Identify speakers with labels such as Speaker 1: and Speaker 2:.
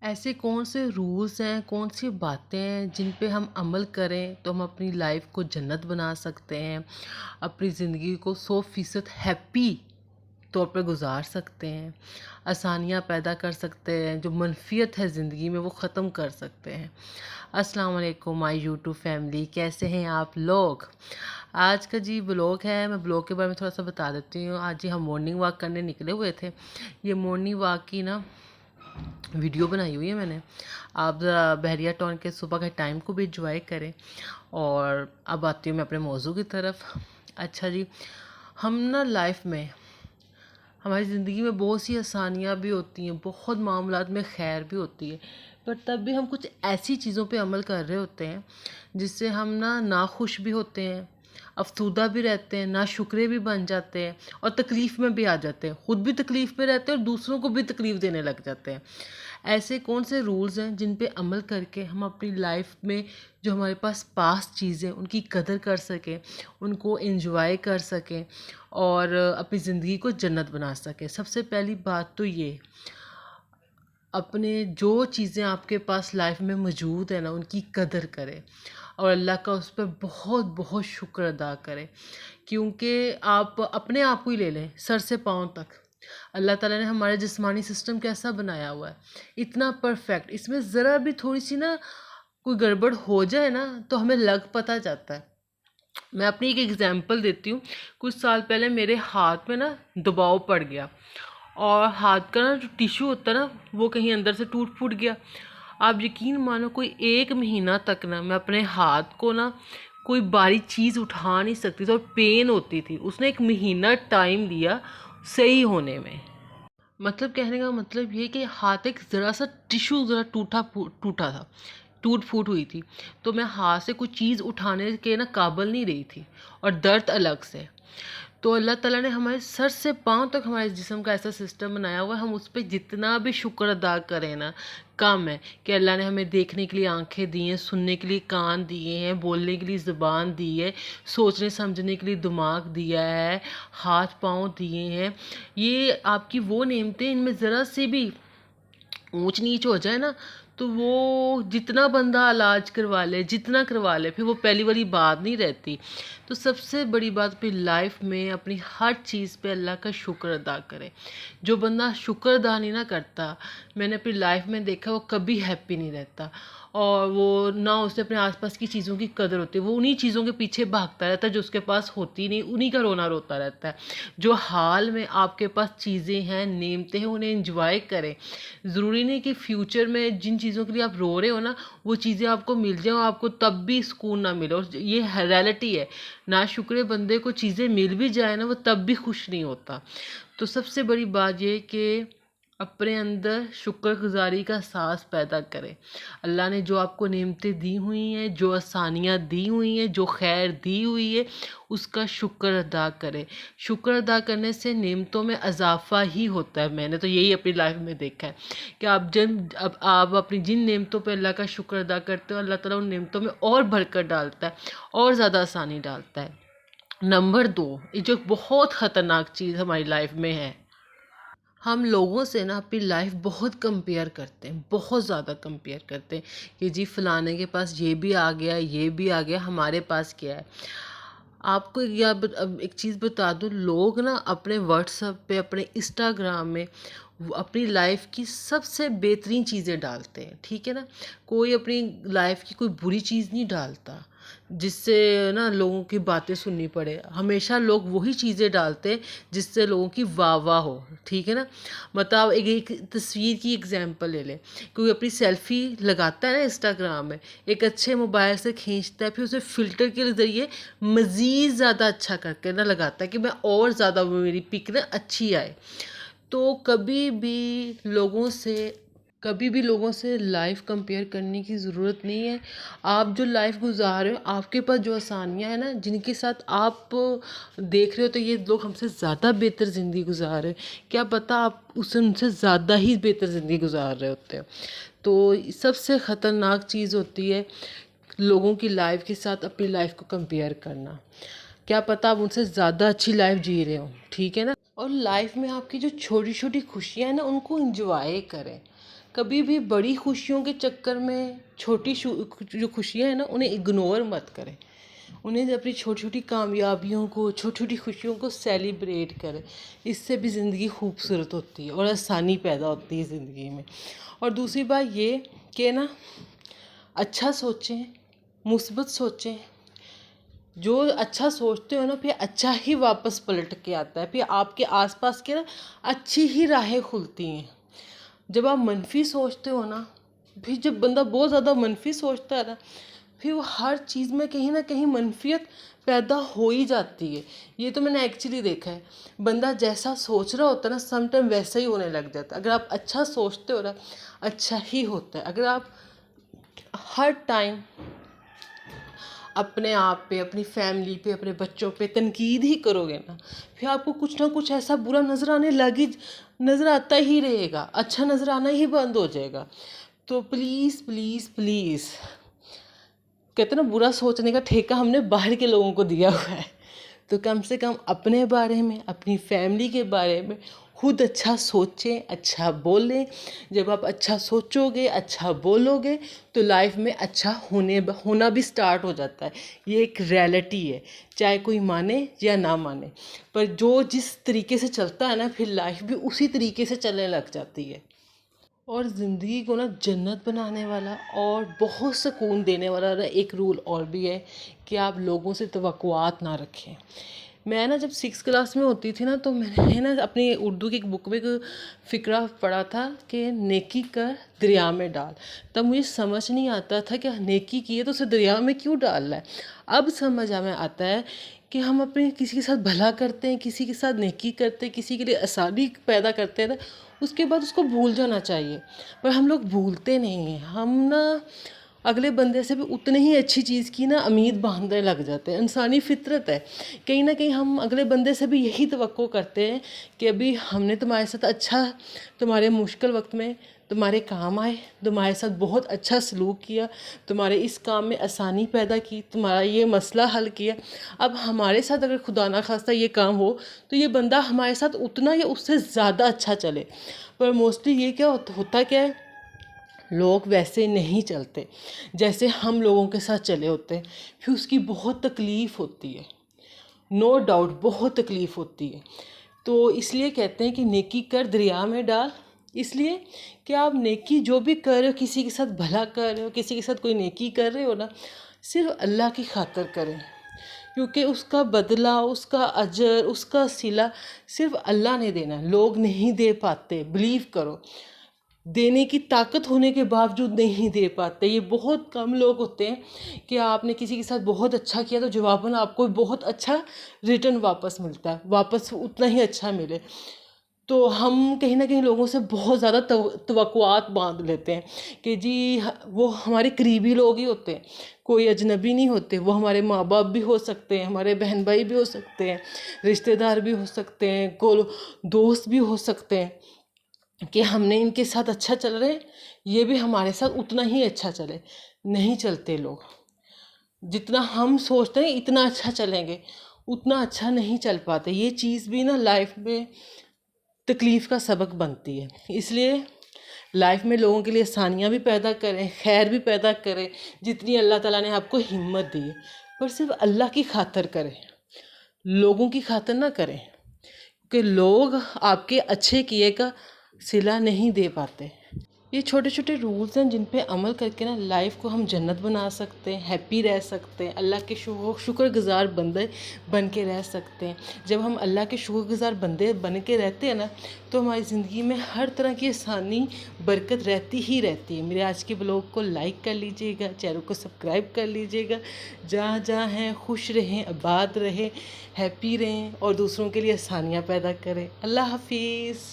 Speaker 1: ایسے کون سے رولز ہیں، کون سی باتیں ہیں جن پہ ہم عمل کریں تو ہم اپنی لائف کو جنت بنا سکتے ہیں، اپنی زندگی کو 100% ہیپی طور پہ گزار سکتے ہیں، آسانیاں پیدا کر سکتے ہیں، جو منفیت ہے زندگی میں وہ ختم کر سکتے ہیں۔ السلام علیکم مائی یوٹیوب فیملی، کیسے ہیں آپ لوگ؟ آج کا بلاگ ہے، میں بلاگ کے بارے میں تھوڑا سا بتا دیتی ہوں۔ آج ہم مارننگ واک کرنے نکلے ہوئے تھے۔ یہ مارننگ واک کی ویڈیو بنائی ہوئی ہے میں نے، آپ ذرا بحریہ ٹاؤن کے صبح کے ٹائم کو بھی انجوائے کریں۔ اور اب آتی ہوں میں اپنے موضوع کی طرف۔ اچھا ہم لائف میں، ہماری زندگی میں بہت سی آسانیاں بھی ہوتی ہیں، بہت معاملات میں خیر بھی ہوتی ہے، پر تب بھی ہم کچھ ایسی چیزوں پہ عمل کر رہے ہوتے ہیں جس سے ہم ناخوش بھی ہوتے ہیں، افسردہ بھی رہتے ہیں، ناشکرے بھی بن جاتے ہیں، اور تکلیف میں بھی آ جاتے ہیں، خود بھی تکلیف میں رہتے ہیں اور دوسروں کو بھی تکلیف دینے لگ جاتے ہیں۔ ایسے کون سے رولز ہیں جن پہ عمل کر کے ہم اپنی لائف میں جو ہمارے پاس چیزیں ان کی قدر کر سکیں، ان کو انجوائے کر سکیں اور اپنی زندگی کو جنت بنا سکیں؟ سب سے پہلی بات تو یہ، اپنے جو چیزیں آپ کے پاس لائف میں موجود ہیں ان کی قدر کریں اور اللہ کا اس پہ بہت بہت شکر ادا کریں، کیونکہ آپ اپنے آپ کو ہی لے لیں سر سے پاؤں تک۔ اللہ تعالیٰ نے ہمارے جسمانی سسٹم کیسا بنایا ہوا ہے، اتنا پرفیکٹ، اس میں ذرا بھی تھوڑی سی کوئی گڑبڑ ہو جائے تو ہمیں لگ پتہ جاتا ہے۔ میں اپنی ایک ایگزامپل دیتی ہوں۔ کچھ سال پہلے میرے ہاتھ میں دباؤ پڑ گیا اور ہاتھ کا جو ٹیشو ہوتا ہے وہ کہیں اندر سے ٹوٹ پھوٹ گیا۔ آپ یقین مانو کوئی 1 مہینہ تک میں اپنے ہاتھ کو کوئی باری چیز اٹھا نہیں سکتی تھی اور پین ہوتی تھی۔ اس نے 1 مہینہ ٹائم لیا صحیح ہونے میں۔ مطلب کہنے کا مطلب یہ کہ ہاتھ ایک ذرا سا ٹیشو ذرا ٹوٹا تھا، ٹوٹ پھوٹ ہوئی تھی، تو میں ہاتھ سے کوئی چیز اٹھانے کے قابل نہیں رہی تھی، اور درد الگ سے۔ تو اللہ تعالیٰ نے ہمارے سر سے پاؤں تک ہمارے جسم کا ایسا سسٹم بنایا ہوا ہے، ہم اس پہ جتنا بھی شکر ادا کریں کم ہے، کہ اللہ نے ہمیں دیکھنے کے لیے آنکھیں دی ہیں، سننے کے لیے کان دیے ہیں، بولنے کے لیے زبان دی ہے، سوچنے سمجھنے کے لیے دماغ دیا ہے، ہاتھ پاؤں دیے ہیں۔ یہ آپ کی وہ نعمتیں، ان میں ذرا سی بھی اونچ نیچ ہو جائے تو وہ جتنا بندہ علاج کروا لے، جتنا کروا لے، پھر وہ پہلی والی بات نہیں رہتی۔ تو سب سے بڑی بات اپنی لائف میں اپنی ہر چیز پہ اللہ کا شکر ادا کرے۔ جو بندہ شکر ادا نہیں کرتا، میں نے اپنی لائف میں دیکھا، وہ کبھی ہیپی نہیں رہتا، اور وہ اسے اپنے آس پاس کی چیزوں کی قدر ہوتی ہے، وہ انہی چیزوں کے پیچھے بھاگتا رہتا ہے جو اس کے پاس ہوتی نہیں، انہی کا رونا روتا رہتا ہے۔ جو حال میں آپ کے پاس چیزیں ہیں، نعمتیں ہیں، انہیں انجوائے کریں۔ ضروری نہیں کہ فیوچر میں جن چیزوں کے لیے آپ رو رہے ہو وہ چیزیں آپ کو مل جائیں اور آپ کو تب بھی سکون نہ ملے، اور یہ ریالٹی ہے۔ ناشکرے بندے کو چیزیں مل بھی جائیں وہ تب بھی خوش نہیں ہوتا۔ تو سب سے بڑی بات یہ کہ اپنے اندر شکر گزاری کا احساس پیدا کرے۔ اللہ نے جو آپ کو نعمتیں دی ہوئی ہیں، جو آسانیاں دی ہوئی ہیں، جو خیر دی ہوئی ہے، اس کا شکر ادا کرے۔ شکر ادا کرنے سے نعمتوں میں اضافہ ہی ہوتا ہے۔ میں نے تو یہی اپنی لائف میں دیکھا ہے کہ آپ اپنی جن نعمتوں پہ اللہ کا شکر ادا کرتے ہو، اللہ تعالیٰ ان نعمتوں میں اور برکت ڈالتا ہے اور زیادہ آسانی ڈالتا ہے۔ نمبر 2، یہ جو بہت خطرناک چیز ہماری لائف میں ہے، ہم لوگوں سے اپنی لائف بہت کمپیئر کرتے ہیں، بہت زیادہ کمپیئر کرتے ہیں کہ فلانے کے پاس یہ بھی آ گیا، یہ بھی آ گیا، ہمارے پاس کیا ہے۔ آپ کو ایک چیز بتا دوں، لوگ اپنے واٹس ایپ پہ، اپنے انسٹاگرام میں اپنی لائف کی سب سے بہترین چیزیں ڈالتے ہیں، ٹھیک ہے کوئی اپنی لائف کی کوئی بری چیز نہیں ڈالتا جس سے لوگوں کی باتیں سننی پڑے۔ ہمیشہ لوگ وہی چیزیں ڈالتے ہیں جس سے لوگوں کی واہ واہ ہو، ٹھیک ہے مطلب ایک تصویر کی ایگزامپل لے لیں، کوئی اپنی سیلفی لگاتا ہے انسٹاگرام میں، ایک اچھے موبائل سے کھینچتا ہے، پھر اسے فلٹر کے ذریعے مزید زیادہ اچھا کر کے لگاتا ہے کہ میں اور زیادہ میری پک اچھی آئے۔ تو کبھی بھی لوگوں سے لائف کمپیئر کرنے کی ضرورت نہیں ہے۔ آپ جو لائف گزار رہے ہو، آپ کے پاس جو آسانیاں ہیں جن کے ساتھ آپ دیکھ رہے ہو تو یہ لوگ ہم سے زیادہ بہتر زندگی گزار رہے ہیں، کیا پتہ آپ ان سے زیادہ ہی بہتر زندگی گزار رہے ہوتے ہیں۔ تو سب سے خطرناک چیز ہوتی ہے لوگوں کی لائف کے ساتھ اپنی لائف کو کمپیئر کرنا۔ کیا پتہ آپ ان سے زیادہ اچھی لائف جی رہے ہو، ٹھیک ہے اور لائف میں آپ کی جو چھوٹی چھوٹی خوشیاں ہیں ان کو انجوائے کریں۔ کبھی بھی بڑی خوشیوں کے چکر میں چھوٹی جو خوشیاں ہیں نا انہیں اگنور مت کریں. انہیں اپنی چھوٹی چھوٹی کامیابیوں کو، چھوٹی چھوٹی خوشیوں کو سیلیبریٹ کریں. اس سے بھی زندگی خوبصورت ہوتی ہے اور آسانی پیدا ہوتی ہے زندگی میں. اور دوسری بات یہ کہ نا اچھا سوچیں، مثبت سوچیں. جو اچھا سوچتے ہو نا پھر اچھا ہی واپس پلٹ کے آتا ہے. پھر آپ کے آس پاس کے نا اچھی ہی راہیں کھلتی ہیں. جب آپ منفی سوچتے ہو نا، پھر جب بندہ بہت زیادہ منفی سوچتا ہے نا، پھر وہ ہر چیز میں کہیں نہ کہیں منفیت پیدا ہو ہی جاتی ہے. یہ تو میں نے ایکچولی دیکھا ہے. بندہ جیسا سوچ رہا ہوتا ہے نا سم ٹائم ویسا ہی ہونے لگ جاتا ہے. اگر آپ اچھا سوچتے ہو نا اچھا ہی ہوتا ہے. اگر آپ ہر ٹائم اپنے آپ پہ، اپنی فیملی پہ، اپنے بچوں پہ تنقید ہی کرو گے نا، پھر آپ کو کچھ نہ کچھ ایسا برا نظر آتا ہی رہے گا. اچھا نظر آنا ہی بند ہو جائے گا. تو پلیز پلیز پلیز، کہتے ہیں نا برا سوچنے کا ٹھیکہ ہم نے باہر کے لوگوں کو دیا ہوا ہے. تو کم سے کم اپنے بارے میں، اپنی فیملی کے بارے میں خود اچھا سوچیں، اچھا بولیں. جب آپ اچھا سوچو گے، اچھا بولو گے تو لائف میں اچھا ہونا بھی سٹارٹ ہو جاتا ہے. یہ ایک ریالٹی ہے، چاہے کوئی مانے یا نہ مانے. پر جو جس طریقے سے چلتا ہے نا پھر لائف بھی اسی طریقے سے چلنے لگ جاتی ہے. اور زندگی کو نا جنت بنانے والا اور بہت سکون دینے والا نا ایک رول اور بھی ہے کہ آپ لوگوں سے توقعات نہ رکھیں. میں نا جب 6 کلاس میں ہوتی تھی نا تو میں نے نا اپنی اردو کی ایک بک میں ایک فقرہ پڑھا تھا کہ نیکی کر دریا میں ڈال. تب مجھے سمجھ نہیں آتا تھا کہ نیکی کی ہے تو اسے دریا میں کیوں ڈالنا ہے. اب سمجھ ہمیں آتا ہے کہ ہم اپنے کسی کے ساتھ بھلا کرتے ہیں، کسی کے ساتھ نیکی کرتے ہیں، کسی کے لیے آسانی پیدا کرتے ہیں نا، اس کے بعد اس کو بھول جانا چاہیے. پر ہم لوگ بھولتے نہیں ہیں. ہم نا اگلے بندے سے بھی اتنی ہی اچھی چیز کی نا امید باندھنے لگ جاتے ہیں. انسانی فطرت ہے. کہیں نہ کہیں ہم اگلے بندے سے بھی یہی توقع کرتے ہیں کہ ابھی ہم نے تمہارے ساتھ اچھا، تمہارے مشکل وقت میں تمہارے کام آئے، تمہارے ساتھ بہت اچھا سلوک کیا، تمہارے اس کام میں آسانی پیدا کی، تمہارا یہ مسئلہ حل کیا. اب ہمارے ساتھ اگر خدا نخواستہ یہ کام ہو تو یہ بندہ ہمارے ساتھ اتنا یا اس سے زیادہ اچھا چلے. پر موسٹلی یہ کیا ہوتا کیا ہے، لوگ ویسے نہیں چلتے جیسے ہم لوگوں کے ساتھ چلے ہوتے ہیں. پھر اس کی بہت تکلیف ہوتی ہے. نو ڈاؤٹ بہت تکلیف ہوتی ہے. تو اس لیے کہتے ہیں کہ نیکی کر دریا میں ڈال. اس لیے کہ آپ نیکی جو بھی کر رہے ہو، کسی کے ساتھ بھلا کر رہے ہو، کسی کے ساتھ کوئی نیکی کر رہے ہو نا، صرف اللہ کی خاطر کریں. کیونکہ اس کا بدلہ، اس کا اجر، اس کا صلہ صرف اللہ نے دینا ہے. لوگ نہیں دے پاتے. بلیو کرو، دینے کی طاقت ہونے کے باوجود نہیں دے پاتے. یہ بہت کم لوگ ہوتے ہیں کہ آپ نے کسی کے ساتھ بہت اچھا کیا تو جواباً آپ کو بہت اچھا ریٹرن واپس ملتا ہے، واپس اتنا ہی اچھا ملے. تو ہم کہیں نہ کہیں لوگوں سے بہت زیادہ توقعات باندھ لیتے ہیں کہ جی وہ ہمارے قریبی لوگ ہی ہوتے ہیں، کوئی اجنبی نہیں ہوتے. وہ ہمارے ماں باپ بھی ہو سکتے ہیں، ہمارے بہن بھائی بھی ہو سکتے ہیں، رشتہ دار بھی ہو سکتے ہیں، دوست بھی ہو سکتے ہیں کہ ہم نے ان کے ساتھ اچھا چل رہے ہیں، یہ بھی ہمارے ساتھ اتنا ہی اچھا چلے. نہیں چلتے لوگ. جتنا ہم سوچتے ہیں اتنا اچھا چلیں گے، اتنا اچھا نہیں چل پاتے. یہ چیز بھی نا لائف میں تکلیف کا سبق بنتی ہے. اس لیے لائف میں لوگوں کے لیے آسانیاں بھی پیدا کریں، خیر بھی پیدا کریں جتنی اللہ تعالیٰ نے آپ کو ہمت دی ہے. پر صرف اللہ کی خاطر کریں، لوگوں کی خاطر نہ کریں. کہ لوگ آپ کے اچھے کیے کا صلہ نہیں دے پاتے. یہ چھوٹے چھوٹے رولز ہیں جن پہ عمل کر کے نا لائف کو ہم جنت بنا سکتے ہیں، ہیپی رہ سکتے ہیں، اللہ کے شکر گزار بندے بن کے رہ سکتے ہیں. جب ہم اللہ کے شکر گزار بندے بن کے رہتے ہیں نا تو ہماری زندگی میں ہر طرح کی آسانی، برکت رہتی ہی رہتی ہے. میرے آج کے بلاگ کو لائک کر لیجئے گا، چینل کو سبسکرائب کر لیجئے گا. جہاں جہاں ہیں خوش رہیں، آباد رہیں، ہیپی رہیں اور دوسروں کے لیے آسانیاں پیدا کریں. اللہ حافظ.